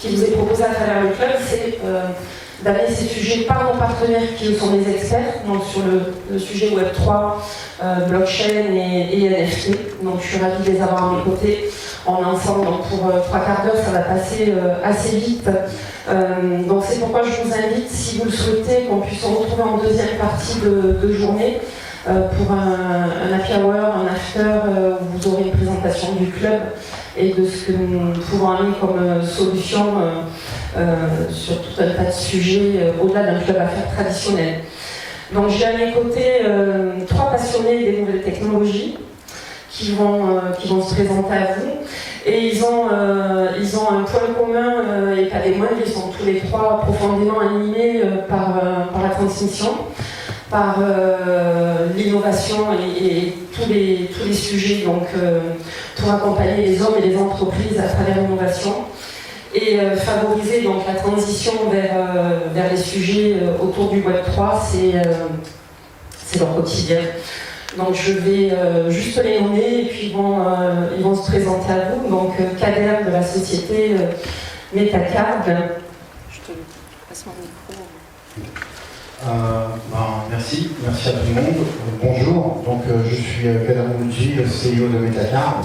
qui vous est proposé à travers le club, c'est d'amener ces sujets par nos partenaires qui sont des experts, donc sur le sujet Web3, blockchain et NFT. Donc je suis ravie de les avoir à mes côtés. On est ensemble donc pour 3 quarts d'heure, ça va passer assez vite. Donc c'est pourquoi je vous invite, si vous le souhaitez, qu'on puisse se retrouver en deuxième partie de journée pour un happy hour, un after, où vous aurez une présentation du club et de ce que nous pouvons amener comme solution sur tout un tas de sujets au-delà d'un club à faire traditionnel. Donc j'ai à mes côtés 3 passionnés des nouvelles technologies qui vont se présenter à vous. Et ils ont un point commun et pas des moindres, ils sont tous les 3 profondément animés par la transmission, par l'innovation et tous les sujets donc, pour accompagner les hommes et les entreprises à travers l'innovation et favoriser donc, la transition vers les sujets autour du Web3, c'est leur quotidien. Donc je vais juste les nommer et puis ils vont se présenter à vous. Donc Kader de la société Metacard. Je te passe mon micro. Merci à tout le monde. Bonjour, donc je suis Kader Moudji, le CEO de Metacard.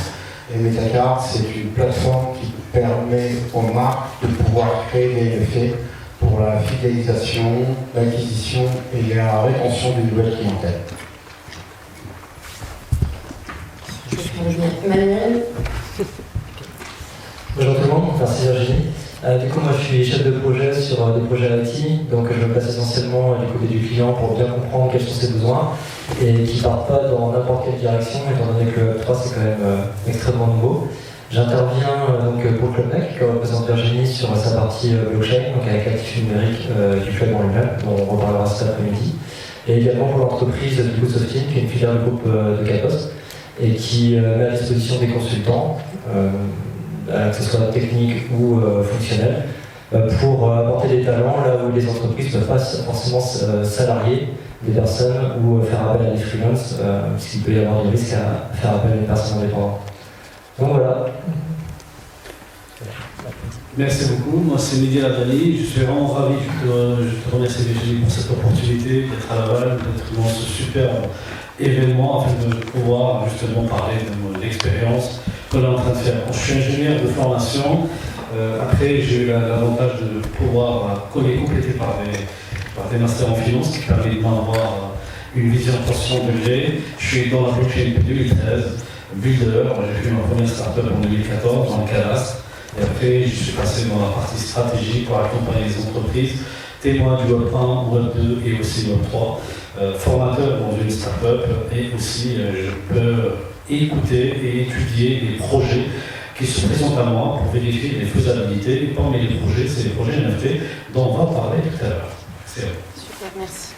Et Metacard, c'est une plateforme qui permet aux marques de pouvoir créer des NFT pour la fidélisation, l'acquisition et la rétention d'une nouvelle clientèle. Manuel. Bonjour tout le monde, merci Virginie. Du coup, moi je suis chef de projet sur des projets IT, donc je me place essentiellement du côté du client pour bien comprendre quels sont ses besoins et qui ne partent pas dans n'importe quelle direction, étant donné que le Web3 c'est quand même extrêmement nouveau. J'interviens donc pour le Club Mec, qui représente Virginie sur sa partie blockchain, donc avec l'actif numérique du club en lui-même, dont on reparlera cet après-midi, et également pour l'entreprise du coup Softin, qui est une filiale du groupe de Capos, et qui met à disposition des consultants, que ce soit technique ou fonctionnel, pour apporter des talents là où les entreprises ne peuvent pas forcément salarier des personnes ou faire appel à des freelances, puisqu'il peut y avoir des risques à faire appel à des personnes indépendantes. Donc voilà. Merci beaucoup. Moi, c'est Mehdi Ladani. Je suis vraiment ravi. Je te remercie Virginie pour cette opportunité d'être à Laval, d'être dans ce super événement afin de pouvoir justement parler de mon expérience qu'on est en train de faire. Je suis ingénieur de formation. Après, j'ai eu l'avantage de pouvoir compléter par des masters en finance qui permettent d'avoir une vision 360 degrés. Je suis dans la blockchain depuis 2013, builder. J'ai fait ma première startup en 2014 dans le cadastre. Et après, je suis passé dans la partie stratégique pour accompagner les entreprises, témoin du Web 1, Web 2 et aussi Web 3, formateur dans une startup et aussi je peux écouter et étudier les projets qui se présentent à moi pour vérifier les faisabilités. Et parmi les projets, c'est les projets NFT dont on va parler tout à l'heure. Super, merci.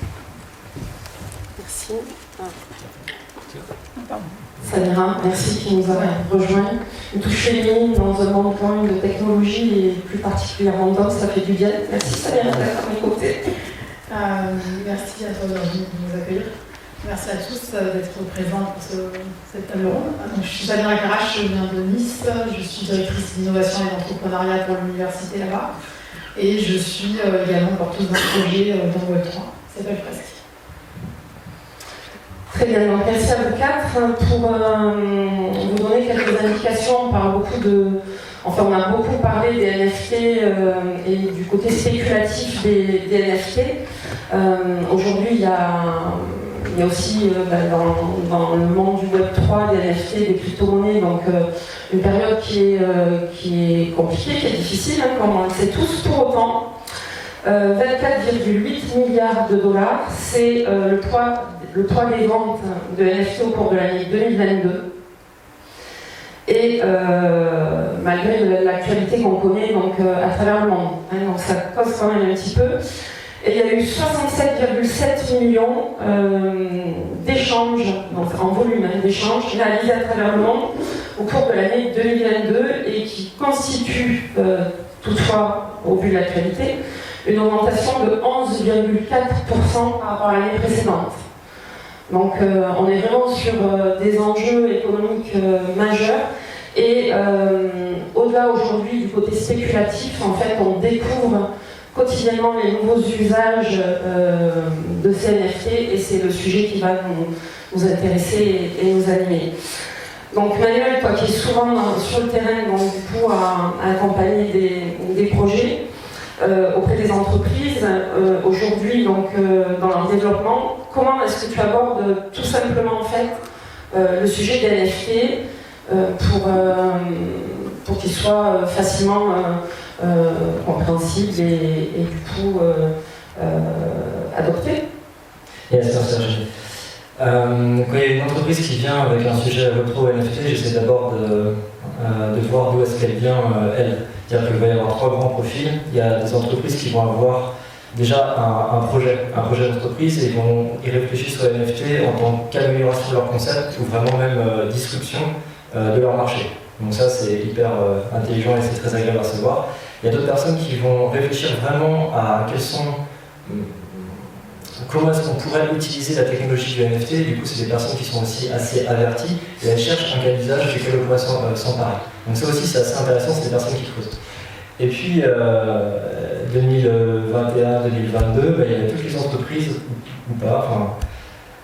Merci. Samira, merci qui nous a rejoint. Une touche féminine dans un monde quand même de technologie et plus particulièrement d'hommes, ça fait du bien. Merci Samira d'être à mes côtés. Merci à toi Virginie de nous accueillir. Merci à tous d'être présents pour cette table ronde. Je suis Samira Karache, je viens de Nice, je suis directrice d'innovation et d'entrepreneuriat pour l'université là-bas. Et je suis également porteuse d'un projet dans Web 3, ça s'appelle Presque. Très bien, donc merci à vous 4 pour vous donner quelques indications. On a beaucoup parlé des NFT et du côté spéculatif des NFT. Aujourd'hui, il y a aussi dans le monde du Web3 des NFT, des crypto-monnaies, donc une période qui est compliquée, qui est difficile, comme on le sait tous. Pour autant, 24,8 milliards de dollars, c'est le poids des ventes de NFT au cours de l'année 2022. Et malgré l'actualité qu'on connaît à travers le monde, donc ça cause quand même un petit peu. Et il y a eu 67,7 millions d'échanges, donc en volume d'échanges, réalisés à travers le monde au cours de l'année 2022 et qui constituent, toutefois, au vu de l'actualité, une augmentation de 11,4% par rapport à l'année précédente. Donc on est vraiment sur des enjeux économiques majeurs et au-delà au-delà aujourd'hui du côté spéculatif, en fait, on découvre quotidiennement les nouveaux usages de ces NFT et c'est le sujet qui va nous intéresser et nous animer. Donc Manuel, toi qui es souvent sur le terrain, donc du coup à accompagner des projets auprès des entreprises, aujourd'hui donc dans leur développement, comment est-ce que tu abordes tout simplement en fait le sujet des NFT pour qu'il soit facilement compréhensible et du coup adopté? Yes, merci. Quand il y a une entreprise qui vient avec un sujet retro NFT, j'essaie d'abord de voir d'où est-ce qu'elle vient, elle. C'est-à-dire qu'il va y avoir 3 grands profils. Il y a des entreprises qui vont avoir déjà un projet d'entreprise et ils vont y réfléchir sur les NFT en tant qu'amélioration de leur concept ou vraiment même disruption de leur marché. Donc ça, c'est hyper intelligent et c'est très agréable à recevoir. Il y a d'autres personnes qui vont réfléchir vraiment à comment est-ce qu'on pourrait utiliser la technologie du NFT. Du coup, c'est des personnes qui sont aussi assez averties et elles cherchent un cas d'usage duquel on pourrait s'emparer. Donc ça aussi, c'est assez intéressant, c'est des personnes qui creusent. Et puis, 2021-2022, il y avait toutes les entreprises, ou pas, enfin,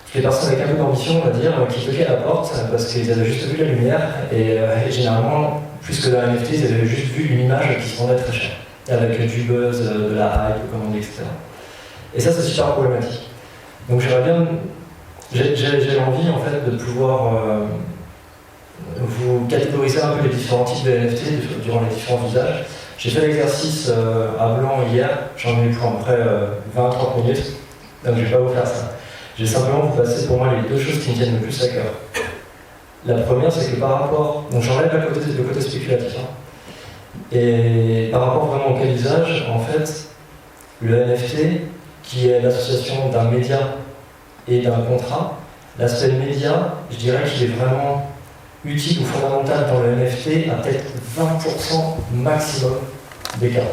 toutes les personnes avec un peu d'ambition, on va dire, qui toquaient à la porte parce qu'ils avaient juste vu la lumière et généralement, plus que dans la NFT, ils avaient juste vu une image qui se vendait très cher, avec du buzz, de la hype, comme on dit, etc. Et ça, c'est super problématique. Donc j'ai l'envie en fait de pouvoir vous catégoriser un peu les différents types de NFT durant les différents usages. J'ai fait l'exercice à Blanc hier, j'en ai eu pour à peu près 20-30 minutes, donc je ne vais pas vous faire ça. Je vais simplement vous passer pour moi les 2 choses qui me tiennent le plus à cœur. La première, c'est que par rapport, donc j'enlève le côté spéculatif, et par rapport vraiment au cas d'usage, en fait, le NFT, qui est l'association d'un média et d'un contrat. L'aspect média, je dirais qu'il est vraiment utile ou fondamental dans le NFT à peut-être 20% maximum des cas.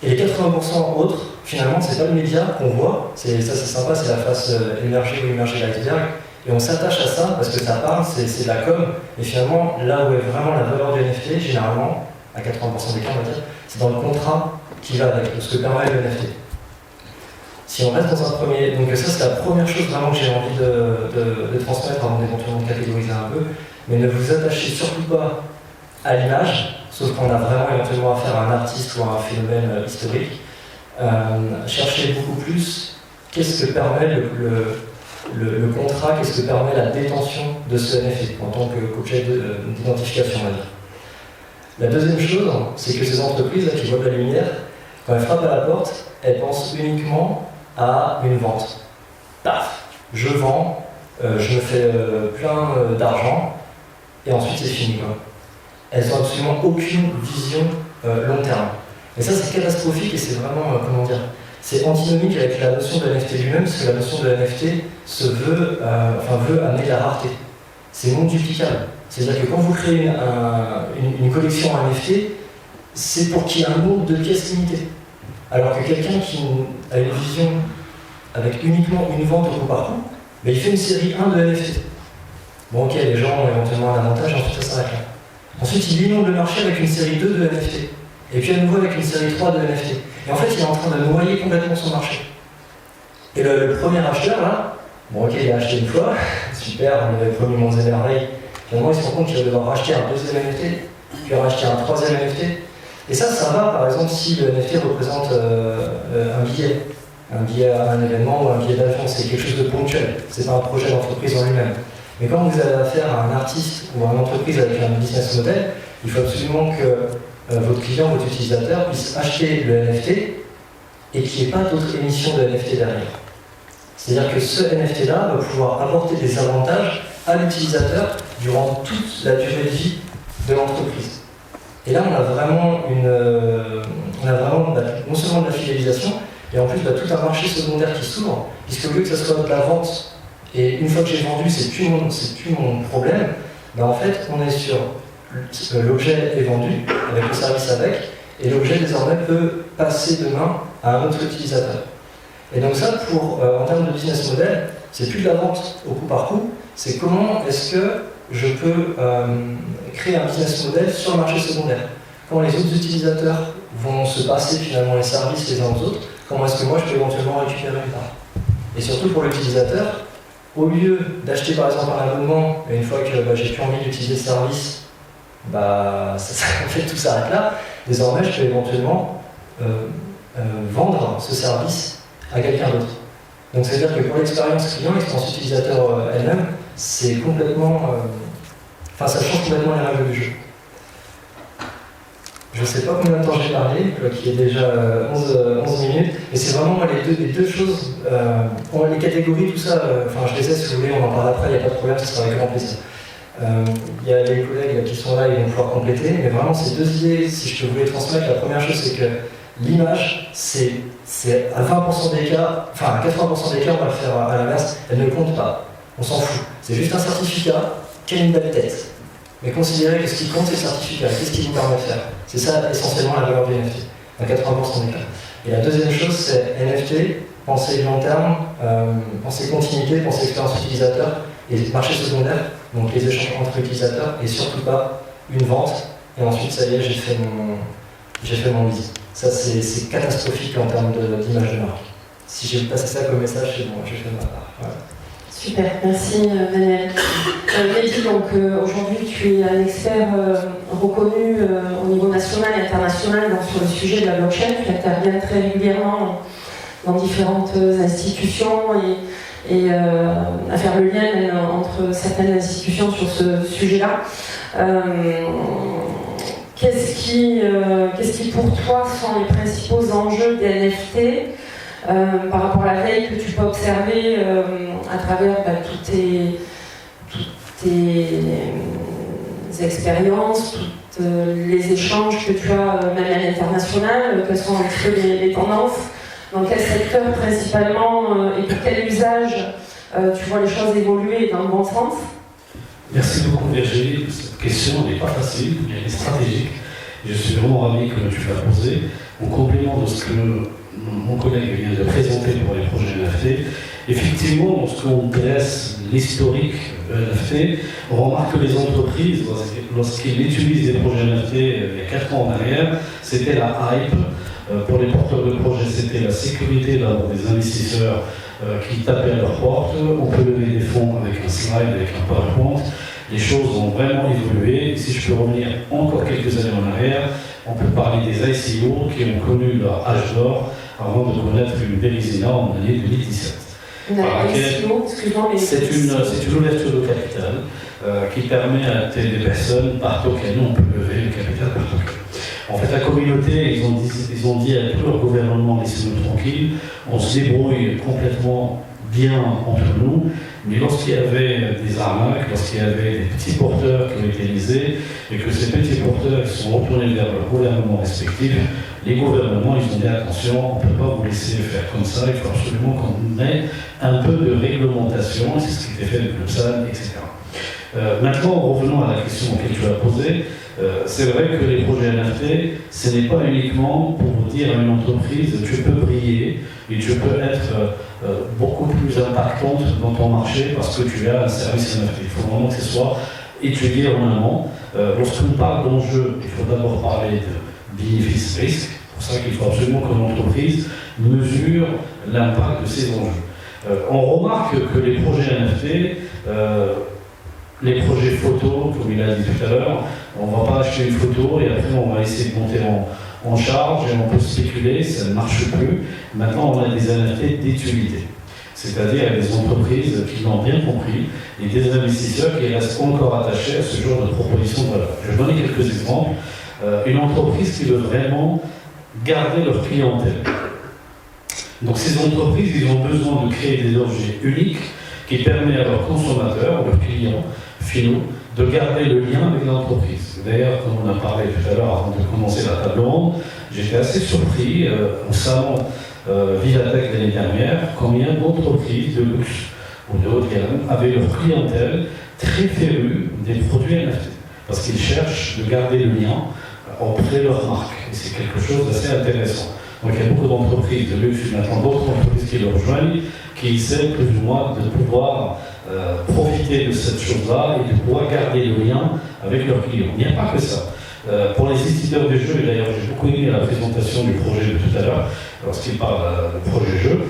Et les 80% autres, finalement, c'est pas le média qu'on voit, ça c'est sympa, c'est la face émergée ou immergée de l'iceberg, et on s'attache à ça parce que ça parle, c'est de la com, et finalement, là où est vraiment la valeur du NFT, généralement, à 80% des cas, on va dire, c'est dans le contrat qui va avec, ce que permet le NFT. Si on reste dans un premier... Donc ça, c'est la première chose vraiment que j'ai envie de transmettre avant d'éventuellement de catégoriser un peu. Mais ne vous attachez surtout pas à l'image, sauf qu'on a vraiment éventuellement affaire à un artiste ou à un phénomène historique. Cherchez beaucoup plus qu'est-ce que permet le contrat, qu'est-ce que permet la détention de ce NFT en tant qu'objet d'identification. La deuxième chose, c'est que ces entreprises qui voient de la lumière, quand elles frappent à la porte, elles pensent uniquement à une vente. Paf, je vends, je me fais plein d'argent, et ensuite c'est fini, quoi. Elles n'ont absolument aucune vision long terme. Et ça, c'est catastrophique et c'est vraiment, comment dire, c'est antinomique avec la notion de NFT lui-même, parce que la notion de NFT veut amener la rareté. C'est non duplicable. C'est-à-dire que quand vous créez une collection NFT, c'est pour qu'il y ait un nombre de pièces limitées. Alors que quelqu'un qui a une vision avec uniquement une vente au coup par coup, ben il fait une série 1 de NFT. Bon, ok, les gens ont éventuellement un avantage, ensuite ça s'arrête là. Ensuite, il inonde le marché avec une série 2 de NFT. Et puis à nouveau avec une série 3 de NFT. Et en fait, il est en train de noyer complètement son marché. Et le premier acheteur, là, bon, ok, il a acheté une fois, super, on avait promis Monts et Merveilles. Finalement, il se rend compte qu'il va devoir racheter un deuxième NFT, puis racheter un troisième NFT. Et ça va, par exemple, si le NFT représente un billet à un événement ou un billet d'avion, c'est quelque chose de ponctuel, c'est pas un projet d'entreprise en lui-même. Mais quand vous avez affaire à un artiste ou à une entreprise avec un business model, il faut absolument que votre client, votre utilisateur puisse acheter le NFT et qu'il n'y ait pas d'autres émissions de NFT derrière. C'est-à-dire que ce NFT-là va pouvoir apporter des avantages à l'utilisateur durant toute la durée de vie de l'entreprise. Et là, on a vraiment non seulement de la fidélisation, et en plus tout un marché secondaire qui s'ouvre, puisque au lieu que ce soit de la vente, et une fois que j'ai vendu, c'est plus mon problème, ben en fait, on est sur l'objet est vendu, avec le service avec, et l'objet désormais peut passer demain à un autre utilisateur. Et donc ça, en termes de business model, c'est plus de la vente au coup par coup, c'est comment est-ce que je peux créer un business model sur le marché secondaire. Comment les autres utilisateurs vont se passer finalement les services les uns aux autres, comment est-ce que moi je peux éventuellement récupérer une part. Et surtout pour l'utilisateur, au lieu d'acheter par exemple un abonnement, et une fois que j'ai plus envie d'utiliser le service, en fait tout s'arrête là, désormais je peux éventuellement vendre ce service à quelqu'un d'autre. Donc c'est-à-dire que pour l'expérience client, l'expérience utilisateur elle-même, c'est complètement... ça change complètement les règles du jeu. Je ne sais pas combien de temps j'ai parlé, qui est déjà 11 minutes, mais c'est vraiment les deux choses. Les catégories, tout ça, je les ai si vous voulez, on en parle après, il n'y a pas de problème, ce sera avec grand plaisir. Il y a les collègues qui sont là, ils vont pouvoir compléter, mais vraiment ces deux idées, si je peux vous les transmettre, la première chose c'est que l'image, c'est à 20% des cas, à 80% des cas, on va le faire à l'inverse, elle ne compte pas, on s'en fout. C'est juste un certificat qui a une belle tête. Mais considérez que ce qui compte, c'est le certificat. Qu'est-ce qui vous permet de faire? C'est ça essentiellement la valeur du NFT, à 80% des cas. Et la deuxième chose, c'est NFT, pensez long terme, pensez continuité, pensez expérience utilisateur et marché secondaire, donc les échanges entre utilisateurs, et surtout pas une vente. Et ensuite, ça y est, j'ai fait mon lead. Ça, c'est catastrophique en termes d'image de marque. Si j'ai passé ça comme message, c'est bon, j'ai fait de ma part. Voilà. Super, merci Daniel. Mehdi, donc aujourd'hui tu es un expert reconnu au niveau national et international sur le sujet de la blockchain. Tu interviens très régulièrement dans différentes institutions et à faire le lien entre certaines institutions sur ce sujet-là. Qu'est-ce qui pour toi sont les principaux enjeux des NFT par rapport à la veille que tu peux observer à travers toutes tes expériences, tous les échanges que tu as même à l'international, quelles sont un petit peu les tendances, dans quel secteur principalement et pour quel usage tu vois les choses évoluer dans le bon sens? Merci beaucoup Virginie, cette question n'est pas facile, elle est stratégique. Je suis vraiment ravi que tu l'as posée. En complément de ce que mon collègue vient de présenter pour les projets NFT, effectivement, lorsqu'on dresse l'historique de NFT, on remarque que les entreprises, lorsqu'ils utilisent des projets NFT il y a 4 ans en arrière, c'était la hype. Pour les porteurs de projets, c'était la sécurité d'avoir des investisseurs qui tapaient à leur porte. On peut lever des fonds avec un slide, avec un PowerPoint. Les choses ont vraiment évolué. Et si je peux revenir encore quelques années en arrière, on peut parler des ICO qui ont connu leur âge d'or avant de connaître une Bérésina en année 2017. C'est une ouverture de capital qui permet à des personnes par token, on peut lever le capital par token. En fait, la communauté, ils ont dit à tout leur gouvernement, laissez-nous tranquilles, on se débrouille complètement bien entre nous, mais lorsqu'il y avait des arnaques, lorsqu'il y avait des petits porteurs qui ont été lésés, et que ces petits porteurs sont retournés vers leur gouvernement respectif, les gouvernements, ils ont dit attention, on ne peut pas vous laisser faire comme ça, il faut absolument qu'on ait un peu de réglementation, c'est ce qui était fait avec le PSAN, etc. Maintenant, revenons à la question que tu as posée. C'est vrai que les projets NFT, ce n'est pas uniquement pour dire à une entreprise tu peux briller et tu peux être beaucoup plus impactante dans ton marché parce que tu as un service NFT. Il faut vraiment que ce soit étudié en amont. Lorsqu'on parle d'enjeux, il faut d'abord parler de bénéfice-risque. C'est pour ça qu'il faut absolument que l'entreprise mesure l'impact de ces enjeux. On remarque que les projets NFT, les projets photo, comme il a dit tout à l'heure, on ne va pas acheter une photo et après on va essayer de monter en charge et on peut spéculer, ça ne marche plus. Maintenant on a des NFT d'utilité, c'est-à-dire des entreprises qui l'ont bien compris et des investisseurs qui restent encore attachés à ce genre de proposition de valeur. Je vais donner quelques exemples. Une entreprise qui veut vraiment garder leur clientèle. Donc ces entreprises, ils ont besoin de créer des objets uniques qui permettent à leurs consommateurs, leurs clients finaux, de garder le lien avec l'entreprise. D'ailleurs, comme on a parlé tout à l'heure avant de commencer la table ronde, j'étais assez surpris au salon Vivatech l'année dernière, combien d'entreprises de luxe ou de haut de gamme avaient leur clientèle très férue des produits NFT. Parce qu'ils cherchent de garder le lien auprès de leur marque. Et c'est quelque chose d'assez intéressant. Donc il y a beaucoup d'entreprises de luxe, maintenant d'autres entreprises qui le rejoignent, qui essaient plus ou moins de pouvoir profiter de cette chose-là et de pouvoir garder le lien avec leurs clients. Il n'y a pas que ça. Pour les éditeurs de jeux, et d'ailleurs j'ai beaucoup aimé la présentation du projet de tout à l'heure, lorsqu'il parle du projet jeu,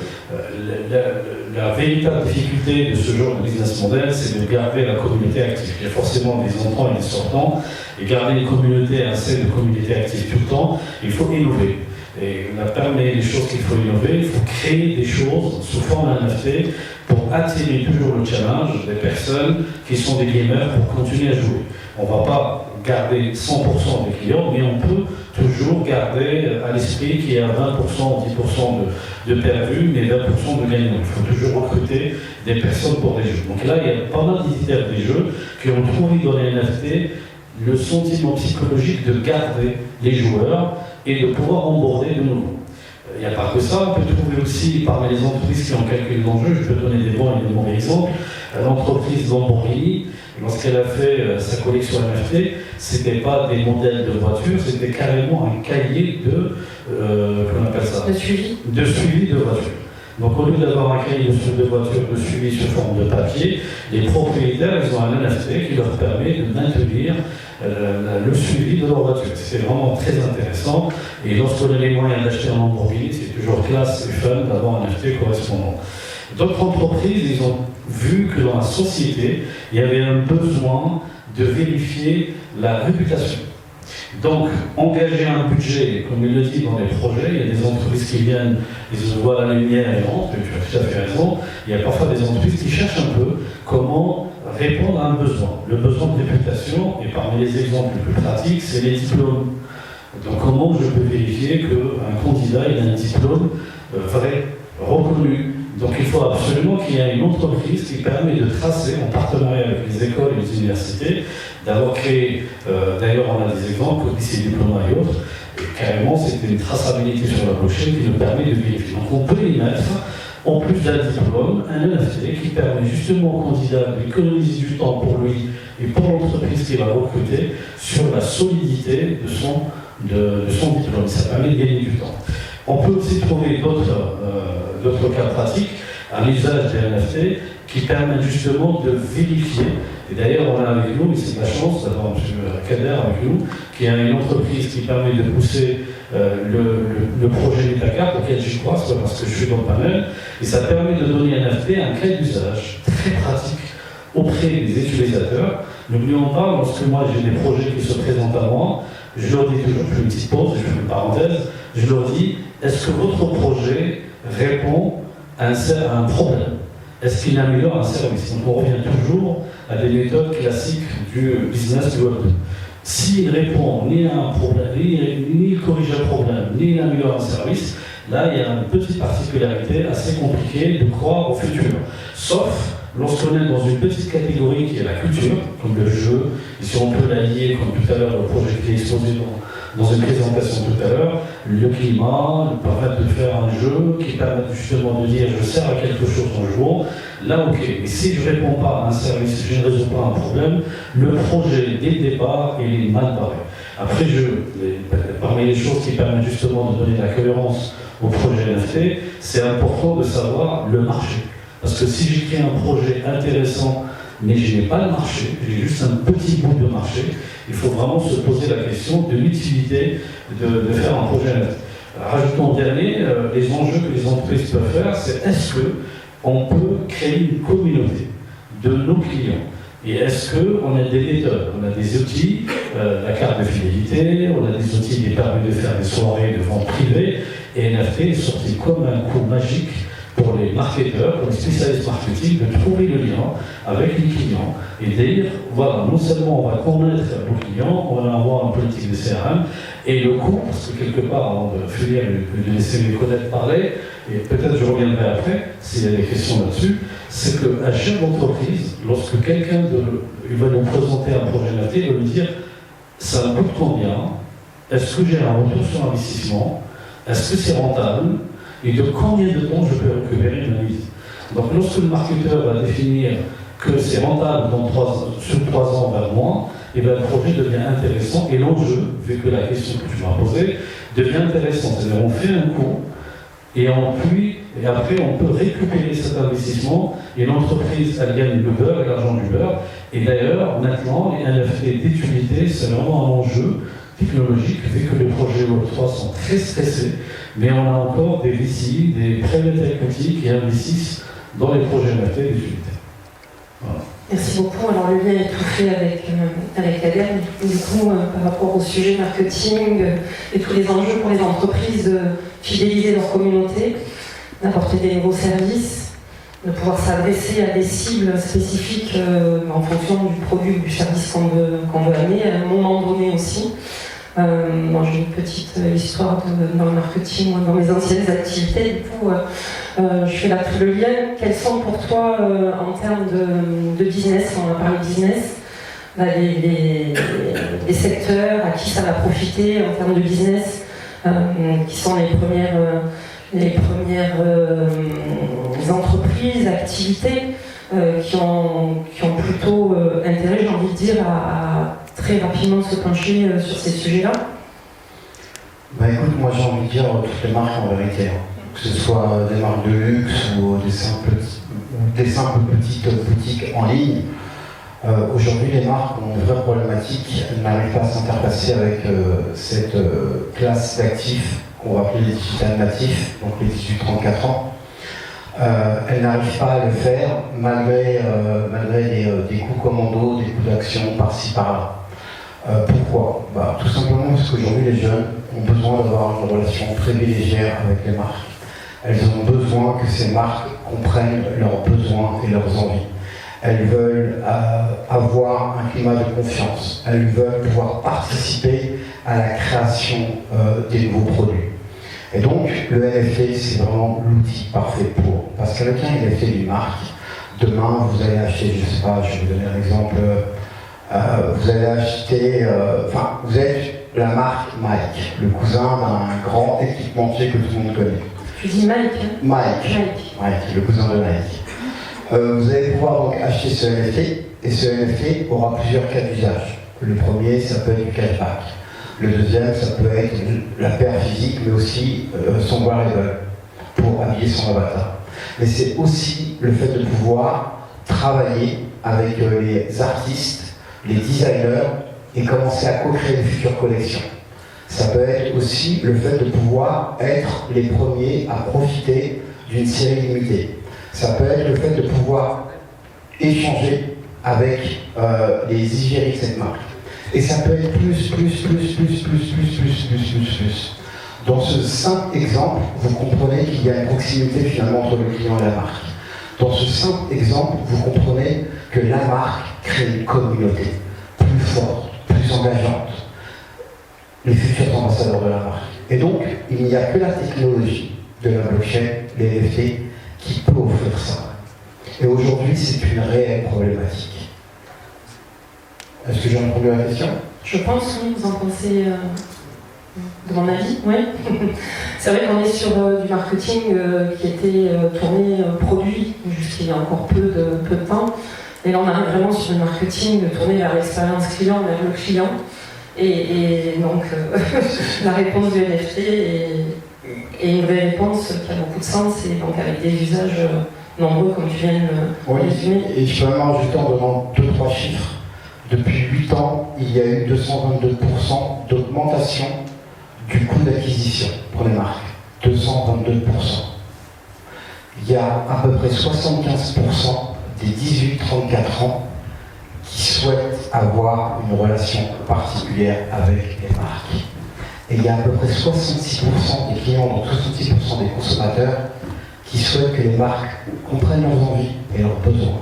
la véritable difficulté de ce genre de business model, c'est de garder la communauté active. Il y a forcément des entrants et des sortants, et garder une communauté, un set de communauté active tout le temps, il faut innover. Et parmi les choses qu'il faut innover, il faut créer des choses sous forme NFT pour attirer toujours le challenge des personnes qui sont des gamers pour continuer à jouer. On ne va pas garder 100% des clients, mais on peut toujours garder à l'esprit qu'il y a 20% ou 10% de perdus, mais 20% de gagnants. Il faut toujours recruter des personnes pour des jeux. Donc là, il y a pas mal d'éditeurs des jeux qui ont trouvé dans les NFT le sentiment psychologique de garder les joueurs et de pouvoir emborder de nouveau. Il n'y a pas que ça, on peut trouver aussi parmi les entreprises qui ont calculé l'enjeu, je peux donner des bons et des mauvais exemples, l'entreprise Lamborghini, lorsqu'elle a fait sa collection NFT, ce n'était pas des modèles de voitures, c'était carrément un cahier de, comment on appelle ça ? De suivi. De suivi de voitures. Donc au lieu d'avoir un cahier de voiture de suivi sous forme de papier, les propriétaires ils ont un NFT qui leur permet de maintenir le suivi de leur voiture. C'est vraiment très intéressant et lorsqu'on a les moyens d'acheter un Lamborghini, c'est toujours classe et fun d'avoir un NFT correspondant. D'autres entreprises, ils ont vu que dans la société, il y avait un besoin de vérifier la réputation. Donc, engager un budget, comme il le dit dans les projets, il y a des entreprises qui viennent, ils se voient la lumière et rentrent, et tu as tout à fait raison. Il y a parfois des entreprises qui cherchent un peu comment répondre à un besoin. Le besoin de réputation, et parmi les exemples les plus pratiques, c'est les diplômes. Donc, comment je peux vérifier qu'un candidat ait un diplôme vrai, reconnu. Donc il faut absolument qu'il y ait une entreprise qui permet de tracer, en partenariat avec les écoles et les universités, d'avoir créé, d'ailleurs on a des exemples, comme ici Diploma et autres, et carrément c'était une traçabilité sur la blockchain qui nous permet de vérifier. Donc on peut y mettre, en plus d'un diplôme, un NFT qui permet justement au candidat d'économiser du temps pour lui et pour l'entreprise qui va recruter sur la solidité de son diplôme. Ça permet de gagner du temps. On peut aussi trouver d'autres cas pratiques à l'usage des NFT qui permettent justement de vérifier. Et d'ailleurs, on a avec nous, et c'est la chance d'avoir M. Kader avec nous, qui a une entreprise qui permet de pousser le projet Metacart, auquel j'y crois, c'est pas parce que je suis dans le panel, et ça permet de donner un NFT, un cas d'usage très pratique auprès des utilisateurs. N'oublions pas, lorsque moi j'ai des projets qui se présentent à moi, je leur dis toujours, je fais une petite pause, je fais une parenthèse, je leur dis, est-ce que votre projet répond à un problème? Est-ce qu'il améliore un service? Donc on revient toujours à des méthodes classiques du business du web. S'il répond ni à un problème, ni il corrige un problème, ni il améliore un service, là il y a une petite particularité assez compliquée de croire au futur. Sauf lorsqu'on est dans une petite catégorie qui est la culture, comme le jeu, et si on peut l'allier, comme tout à l'heure, le projet qui est exposé dans une présentation tout à l'heure, le climat, le permettre de faire un jeu qui permet justement de dire je sers à quelque chose en jouant, là ok. Mais si je ne réponds pas à un service, si je ne résous pas un problème, le projet dès le départ il est mal barré. Après, parmi les choses qui permettent justement de donner la cohérence au projet NFT, c'est important de savoir le marché. Parce que si j'écris un projet intéressant, mais je n'ai pas le marché, j'ai juste un petit bout de marché, il faut vraiment se poser la question de l'utilité de faire un projet NFT. Rajoutons en dernier, les enjeux que les entreprises peuvent faire, c'est est-ce qu'on peut créer une communauté de nos clients? Et est-ce qu'on a des méthodes, on a des outils, la carte de fidélité, on a des outils qui permettent de faire des soirées de vente privée, et NFT est sorti comme un coup magique pour les marketeurs, pour les spécialistes marketing, de trouver le lien avec les clients et de dire, voilà, non seulement on va connaître nos clients, on va avoir une politique de CRM, et le coût, parce que quelque part, avant de finir, de laisser mes collègues parler, et peut-être je reviendrai après, s'il y a des questions là-dessus, c'est qu'à chaque entreprise, lorsque quelqu'un va nous présenter un projet NFT, il va lui dire, ça coûte combien? Est-ce que j'ai un retour sur investissement? Est-ce que c'est rentable? Et de combien de temps je peux récupérer une mise. Donc lorsque le marketeur va définir que c'est rentable sur 3 ans vers moins, et bien le projet devient intéressant et l'enjeu, vu que la question que tu m'as posée, devient intéressant. C'est-à-dire on fait un coup et on puis Et après, on peut récupérer cet investissement et l'entreprise, elle gagne le beurre et l'argent du beurre. Et d'ailleurs, maintenant, les NFT d'utilité, c'est vraiment un enjeu technologique, vu que les projets Web3 sont très stressés, mais on a encore des VC, des private equity qui investissent dans les projets NFT d'utilité. Voilà. Merci beaucoup. Alors le lien est tout fait avec l'ADEME. Du coup, par rapport au sujet marketing et tous les enjeux pour les entreprises de fidéliser leur communauté, d'apporter des nouveaux services, de pouvoir s'adresser à des cibles spécifiques en fonction du produit ou du service qu'on veut amener, à un moment donné aussi. Moi j'ai une petite histoire dans le marketing, dans mes anciennes activités. Du coup, je fais là tout le lien. Quels sont pour toi, en termes de business, on a parlé de business, les secteurs à qui ça va profiter en termes de business, qui sont les premières entreprises, activités qui ont plutôt intérêt, j'ai envie de dire, à très rapidement se pencher sur ces sujets-là? Bah écoute, moi j'ai envie de dire toutes les marques en vérité, que ce soit des marques de luxe ou des simples petites boutiques en ligne. Aujourd'hui, les marques ont une vraie problématique, elles n'arrivent pas à s'interfacer avec cette classe d'actifs qu'on va appeler les digital natifs, donc les 18-34 ans. Elles n'arrivent pas à le faire malgré des coups commando, des coups d'action par-ci par-là. Pourquoi? Tout simplement parce qu'aujourd'hui les jeunes ont besoin d'avoir une relation privilégiée avec les marques. Elles ont besoin que ces marques comprennent leurs besoins et leurs envies. Elles veulent avoir un climat de confiance. Elles veulent pouvoir participer à la création des nouveaux produits. Et donc, le NFT, c'est vraiment l'outil parfait pour. Parce qu'avec un NFT d'une marque, demain, vous allez acheter, je ne sais pas, je vais vous donner un exemple, vous allez acheter, vous êtes la marque Mike, le cousin d'un grand équipementier que tout le monde connaît. Tu dis Mike, hein? Mike, le cousin de Nike. Vous allez pouvoir donc acheter ce NFT, et ce NFT aura plusieurs cas d'usage. Le premier, ça peut être du cashback. Le deuxième, ça peut être la paire physique, mais aussi son wearable pour habiller son avatar. Mais c'est aussi le fait de pouvoir travailler avec les artistes, les designers, et commencer à co-créer de futures collections. Ça peut être aussi le fait de pouvoir être les premiers à profiter d'une série limitée. Ça peut être le fait de pouvoir échanger avec les égéries de cette marque. Et ça peut être plus. Dans ce simple exemple, vous comprenez qu'il y a une proximité finalement entre le client et la marque. Dans ce simple exemple, vous comprenez que la marque crée une communauté plus forte, plus engageante. Les futurs ambassadeurs de la marque. Et donc, il n'y a que la technologie de la blockchain, les NFT, qui peut offrir ça. Et aujourd'hui, c'est une réelle problématique. Est-ce que j'ai répondu à la question? Je pense, oui, vous en pensez de mon avis, oui. C'est vrai qu'on est sur du marketing qui était tourné produit jusqu'il y a encore peu de temps. Et là, on arrive vraiment sur le marketing tourné vers l'expérience client, vers le client. Et donc, la réponse du NFT est une vraie réponse qui a beaucoup de sens, et donc avec des usages nombreux, comme tu viens de le résumer. Et je peux même rajouter en donnant 2-3 chiffres. Depuis 8 ans, il y a eu 222% d'augmentation du coût d'acquisition pour les marques. 222%. Il y a à peu près 75% des 18-34 ans qui souhaitent avoir une relation particulière avec les marques. Et il y a à peu près 66% des clients, donc 66% des consommateurs, qui souhaitent que les marques comprennent leurs envies et leurs besoins.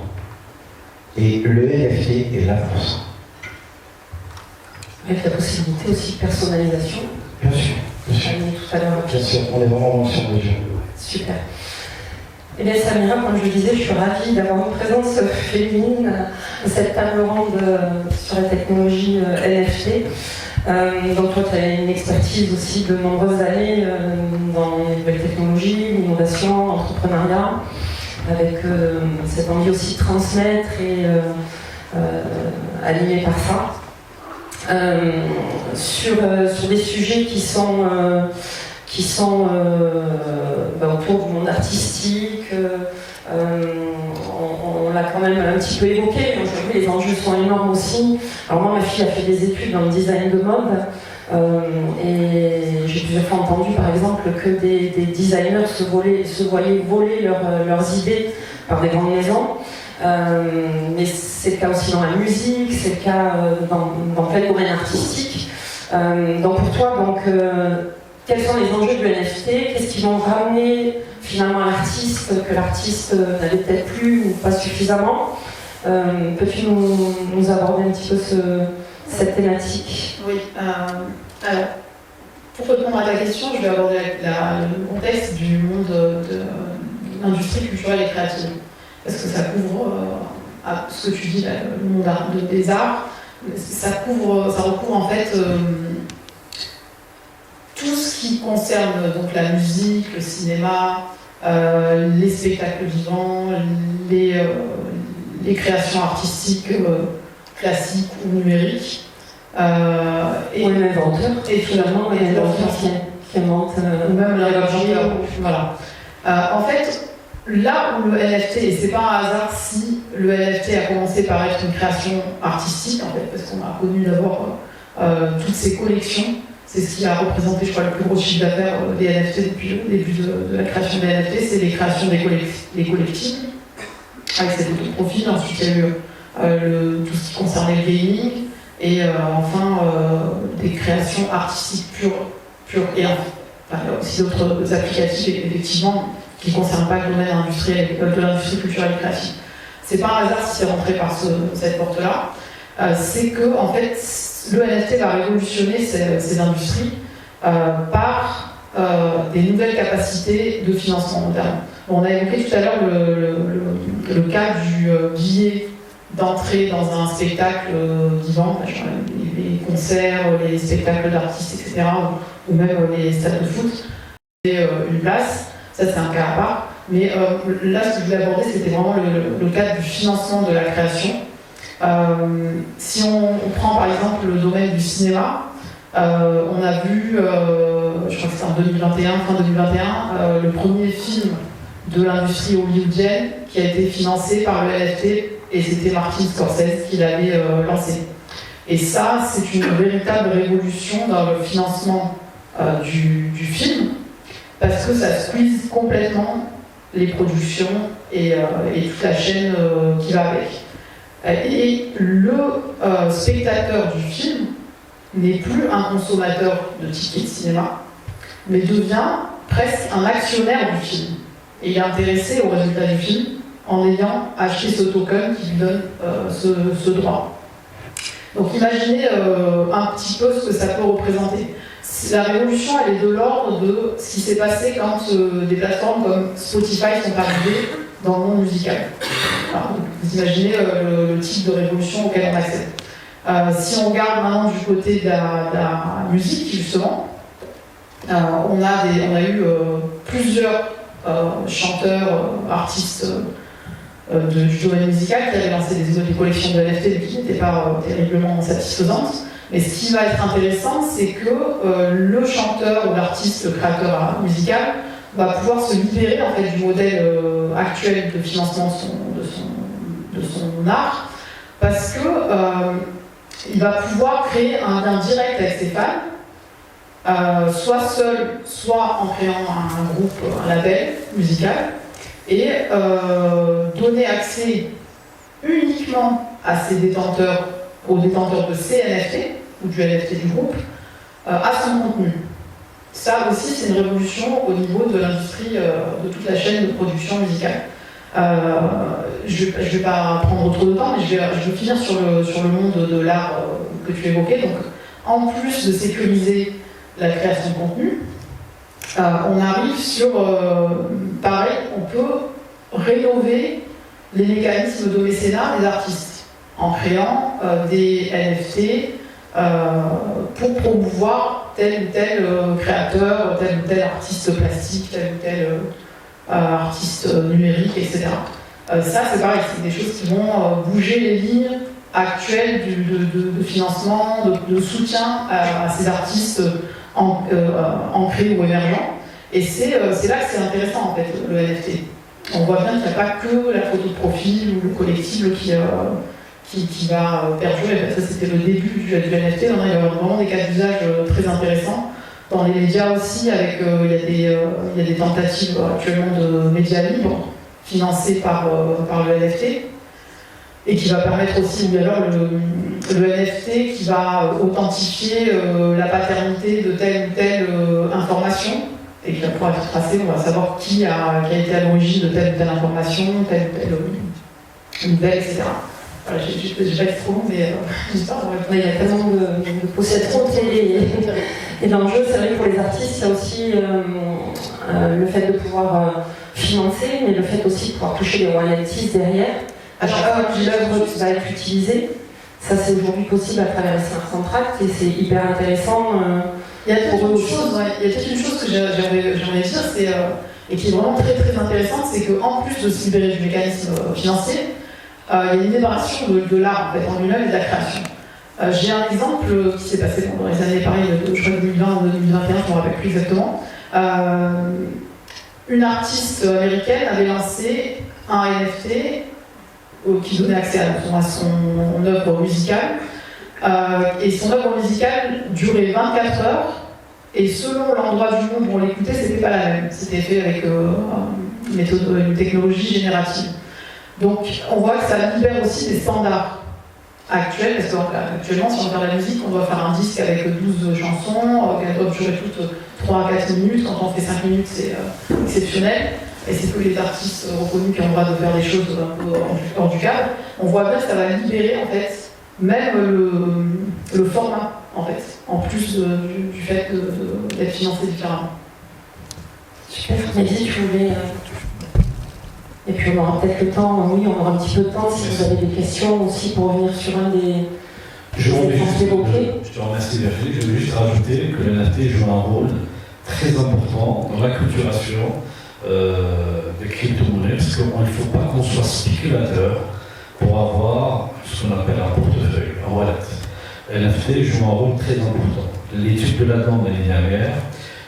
Et le NFT est là pour ça. Avec la possibilité aussi de personnalisation. Bien sûr. Tout à l'heure. Bien sûr, on est vraiment dans le jeu. Super. Eh bien, Samira, comme je le disais, je suis ravie d'avoir une présence féminine à cette table ronde sur la technologie NFT. Donc toi, tu as une expertise aussi de nombreuses années dans les nouvelles technologies, l'innovation, l'entrepreneuriat, avec cette envie aussi de transmettre et animée par ça. Sur des sujets qui qui sont autour du monde artistique. On l'a quand même un petit peu évoqué, mais aujourd'hui les enjeux sont énormes aussi. Alors moi, ma fille a fait des études dans le design de mode, et j'ai plusieurs fois entendu par exemple que des designers se voyaient voler leurs idées par des grandes maisons. Mais c'est le cas aussi dans la musique, c'est le cas dans plein de domaines artistiques. Donc pour toi, quels sont les enjeux du NFT? Qu'est-ce qu'ils vont ramener finalement à l'artiste que l'artiste n'avait peut-être plus ou pas suffisamment? Peux-tu nous aborder un petit peu cette thématique? Oui. Alors, pour répondre à ta question, je vais aborder le contexte du monde de l'industrie culturelle et créative. Parce que ça couvre ce que tu dis, le monde des arts. Ça recouvre en fait tout ce qui concerne donc la musique, le cinéma, les spectacles vivants, les créations artistiques classiques ou numériques. Et même inventeurs. Et finalement, les inventeurs qui inventent. Même l'inventeur. Voilà. En fait, là où le NFT, et c'est pas un hasard si le NFT a commencé par être une création artistique, en fait, parce qu'on a connu d'abord toutes ces collections. C'est ce qui a représenté, je crois, le plus gros chiffre d'affaires des NFT depuis le début de la création des NFT, c'est les créations des collectifs, avec ces photos de profil. Ensuite, il y a eu tout ce qui concernait le gaming, et enfin des créations artistiques pures et enfin, il y a aussi d'autres applicatifs, effectivement, qui ne concernent pas le domaine industriel, de l'industrie culturelle et créative. C'est pas un hasard si c'est rentré par cette porte-là. C'est que, en fait, le NFT va révolutionner ces industries par des nouvelles capacités de financement moderne. Bon, on a évoqué tout à l'heure le cas du billet d'entrée dans un spectacle vivant, les concerts, les spectacles d'artistes, etc., ou même les stades de foot, et une place. Ça, c'est un cas à part. Mais là, ce que je voulais aborder, c'était vraiment le cadre du financement de la création. Si on prend par exemple le domaine du cinéma, on a vu, je crois que c'était en 2021, fin 2021, le premier film de l'industrie hollywoodienne qui a été financé par le NFT, et c'était Martin Scorsese qui l'avait lancé. Et ça, c'est une véritable révolution dans le financement du film, parce que ça squeeze complètement les productions et toute la chaîne qui va avec. Et le spectateur du film n'est plus un consommateur de tickets de cinéma, mais devient presque un actionnaire du film. Et il est intéressé au résultat du film en ayant acheté ce token qui lui donne ce droit. Donc imaginez un petit peu ce que ça peut représenter. La révolution, elle est de l'ordre de ce qui s'est passé quand des plateformes comme Spotify sont arrivées dans le monde musical. Alors, vous imaginez le type de révolution auquel on accède. Si on regarde maintenant du côté de la musique, justement, on a eu plusieurs chanteurs, artistes du domaine musical qui avaient lancé des collections de NFT qui n'étaient pas terriblement satisfaisantes. Mais ce qui va être intéressant, c'est que le chanteur ou l'artiste, le créateur musical, va pouvoir se libérer en fait, du modèle actuel de financement de son art, parce que il va pouvoir créer un lien direct avec ses fans, soit seul, soit en créant un groupe, un label musical, et donner accès uniquement à ses détenteurs, aux détenteurs de ces NFT, ou du NFT du groupe, à son contenu. Ça aussi, c'est une révolution au niveau de l'industrie, de toute la chaîne de production musicale. Je ne vais pas prendre trop de temps, mais je vais finir sur le monde de l'art que tu évoquais. Donc, en plus de sécuriser la création de contenu, on arrive sur, pareil, on peut rénover les mécanismes de mécénat des artistes en créant des NFT pour promouvoir tel ou tel créateur, tel ou tel artiste plastique, tel ou tel artiste numérique, etc. Ça, c'est pareil, c'est des choses qui vont bouger les lignes actuelles de financement, de soutien à ces artistes ancrés ou émergents. Et c'est là que c'est intéressant en fait, le NFT. On voit bien qu'il n'y a pas que la photo de profil ou le collectible qui va perdurer. Ça, c'était le début du NFT. Il y a vraiment des cas d'usage très intéressants. Dans les médias aussi, il y a des tentatives actuellement de médias libres financés par le NFT et qui va permettre aussi, ou alors le NFT qui va authentifier la paternité de telle ou telle information et qui va pouvoir être tracé. On va savoir qui a été à l'origine de telle ou telle information, telle ou telle nouvelle, etc. Voilà, j'ai pas été trop long, mais j'espère. Il y a tellement de possibilités et d'enjeux. C'est vrai que pour les artistes, il y a aussi le fait de pouvoir financer, mais le fait aussi de pouvoir toucher les royalties derrière. À chaque fois que l'œuvre va être utilisée, ça c'est aujourd'hui possible à travers les 500 tracts et c'est hyper intéressant. Il y a peut-être une chose que j'aimerais dire, et qui est vraiment très très intéressante, c'est qu'en plus de se libérer du mécanisme financier, il y a une libération de l'art en fait, en lui-même et de la création. J'ai un exemple qui s'est passé dans les années pareil, je crois 2020 ou 2021, je ne me rappelle plus exactement. Une artiste américaine avait lancé un NFT qui donnait accès à son œuvre musicale. Et son œuvre musicale durait 24 heures. Et selon l'endroit du monde où on l'écoutait, c'était pas la même. C'était fait avec une technologie générative. Donc on voit que ça libère aussi des standards actuels, parce qu'actuellement, si on veut faire de la musique, on doit faire un disque avec 12 chansons, qu'elles doivent durer toutes 3 à 4 minutes. Quand on fait 5 minutes, c'est exceptionnel. Et c'est que les artistes reconnus qui ont le droit de faire des choses un peu hors du cadre. On voit bien que ça va libérer en fait même le format en fait, en plus du fait d'être financé différemment. Super, Mehdi, tu voulais... Et puis on aura peut-être le temps, oui, on aura un petit peu de temps si vous avez des questions aussi pour revenir sur un des exemples évoqués. Je te remercie Virginie, je voulais juste rajouter que le NFT joue un rôle très important dans l'acculturation des crypto-monnaies, parce qu'il ne faut pas qu'on soit spéculateur pour avoir ce qu'on appelle un portefeuille, un wallet. NFT joue un rôle très important. L'étude de l'ADAN de l'année dernière,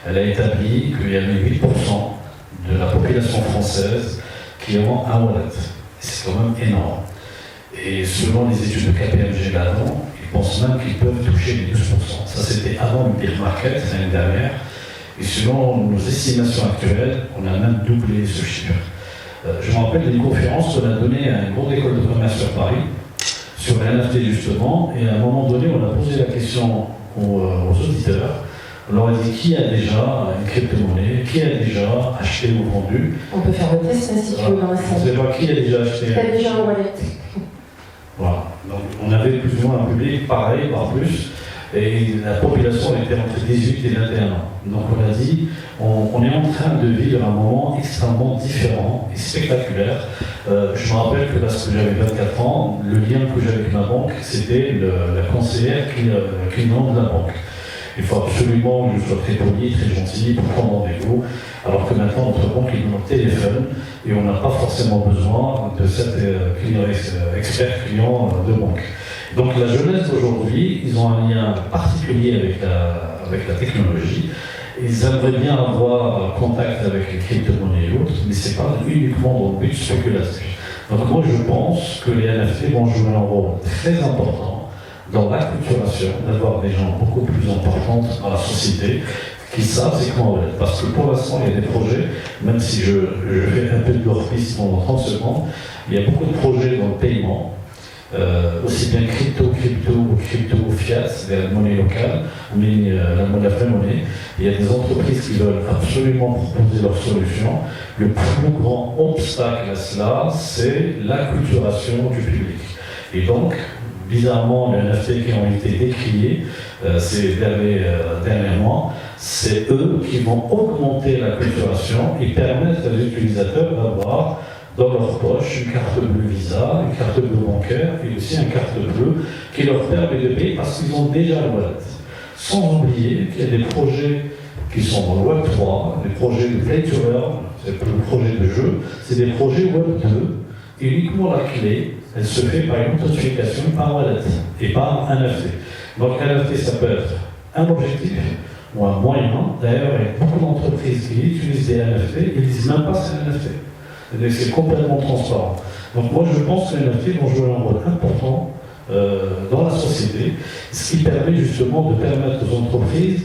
elle a établi qu'il y avait 8% de la population française qui ont un wallet. C'est quand même énorme. Et selon les études de KPMG là-dedans, ils pensent même qu'ils peuvent toucher les 12%. Ça, c'était avant le bear market l'année dernière. Et selon nos estimations actuelles, on a même doublé ce chiffre. Je me rappelle d'une conférence qu'on a donnée à une grande école de commerce sur Paris, sur les NFT justement, et à un moment donné, on a posé la question aux auditeurs. On leur a dit qui a déjà une crypto-monnaie, qui a déjà acheté ou vendu. On peut faire le test si tu veux dans la salle. Je ne sais pas qui a déjà acheté. Qui a déjà un wallet. Voilà. Donc on avait plus ou moins un public pareil, par plus, et la population était entre 18 et 21 ans. Donc on a dit, on est en train de vivre un moment extrêmement différent et spectaculaire. Je me rappelle que lorsque j'avais 24 ans, le lien que j'avais avec ma banque, c'était la conseillère client de la banque. Il faut absolument que je sois très poli, très gentil pour prendre rendez-vous, alors que maintenant notre banque est dans notre téléphone et on n'a pas forcément besoin de cet expert client de banque. Donc la jeunesse d'aujourd'hui, ils ont un lien particulier avec la technologie. Ils aimeraient bien avoir contact avec les crypto-monnaies et autres, mais ce n'est pas uniquement dans le but spéculatif. Donc moi je pense que les NFT vont jouer un rôle très important dans l'acculturation, d'avoir des gens beaucoup plus importants dans la société qui savent c'est comment être. Parce que pour l'instant, il y a des projets, même si je fais un peu de leur-piste pendant 30 secondes, il y a beaucoup de projets dans le paiement, aussi bien crypto, fiat, c'est la monnaie locale, mais la vraie monnaie. Il y a des entreprises qui veulent absolument proposer leurs solutions. Le plus grand obstacle à cela, c'est l'acculturation du public. Et donc, bizarrement, les NFT qui ont été décriés ces derniers mois, c'est eux qui vont augmenter la culturation et permettre aux utilisateurs d'avoir dans leur poche une carte bleue Visa, une carte bleue bancaire et aussi une carte bleue qui leur permet de payer parce qu'ils ont déjà le wallet. Sans oublier qu'il y a des projets qui sont dans le Web 3, des projets de Play to Earn, c'est le projet de jeu, c'est des projets Web 2, et uniquement la clé, elle se fait par une authentification par wallet et par un NFT. Donc un NFT, ça peut être un objectif, ou un moyen. D'ailleurs, il y a beaucoup d'entreprises qui utilisent des NFT et ne disent même pas que c'est un NFT. Et c'est complètement transparent. Donc moi je pense que les NFT vont jouer un rôle important dans la société, ce qui permet justement de permettre aux entreprises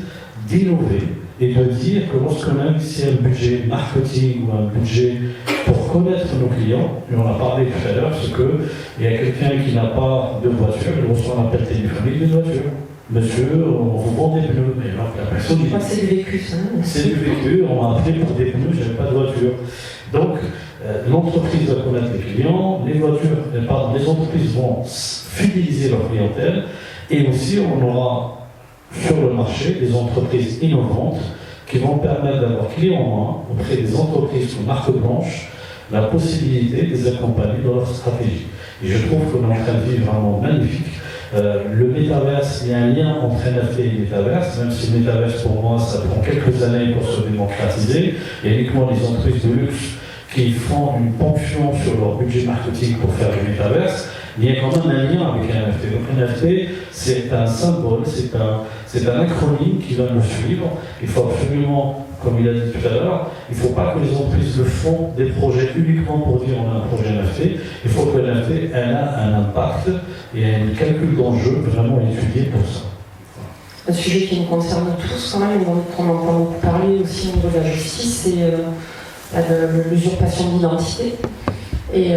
d'innover et de dire que lorsqu'on a ici un budget marketing ou un budget pour connaître nos clients, et on a parlé tout à l'heure, c'est qu'il y a quelqu'un qui n'a pas de voiture, il reçoit un appel téléphonique d'une voiture. Monsieur, on vous vend des pneus, mais alors la personne dit. C'est du vécu, ça. C'est du vécu, on m'a appelé pour des pneus, je n'avais pas de voiture. Donc, l'entreprise va connaître les clients, les entreprises vont fidéliser leur clientèle, et aussi on aura sur le marché des entreprises innovantes qui vont permettre d'avoir clé en main auprès des entreprises sous marque blanche la possibilité de les accompagner dans leur stratégie. Et je trouve qu'on est en train de vivre un monde magnifique. Le métaverse, il y a un lien entre NFT et métaverse, même si le métaverse pour moi ça prend quelques années pour se démocratiser. Il y a uniquement des entreprises de luxe qui font une ponction sur leur budget marketing pour faire du métaverse. Il y a quand même un lien avec un NFT. Donc un NFT, c'est un symbole, c'est un acronyme qui va nous suivre. Il faut absolument, comme il a dit tout à l'heure, il ne faut pas que les entreprises le font des projets uniquement pour dire on a un projet NFT. Il faut que l'NFT ait un impact et un calcul d'enjeu vraiment étudié pour ça. Un sujet qui nous concerne tous quand même, dont on entend beaucoup parler aussi au niveau de la justice, c'est l'usurpation d'identité. Et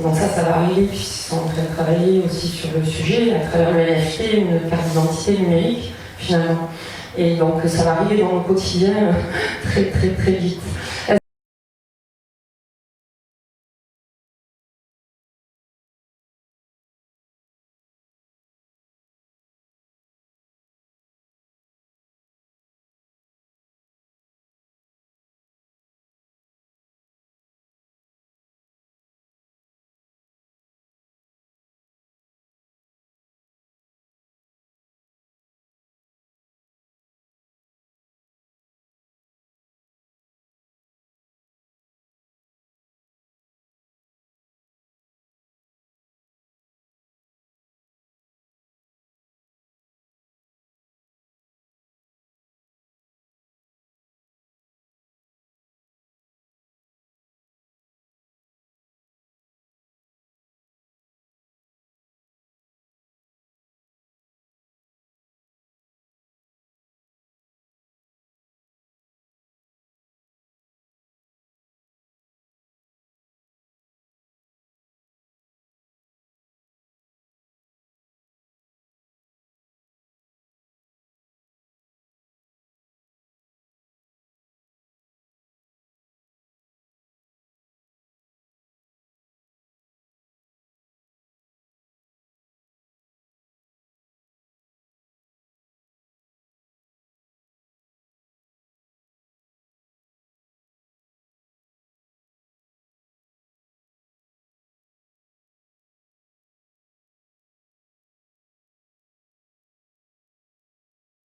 donc ça va arriver puisqu'ils sont en train de travailler aussi sur le sujet à travers le NFT, une carte d'identité numérique finalement. Et donc ça va arriver dans le quotidien très très très vite.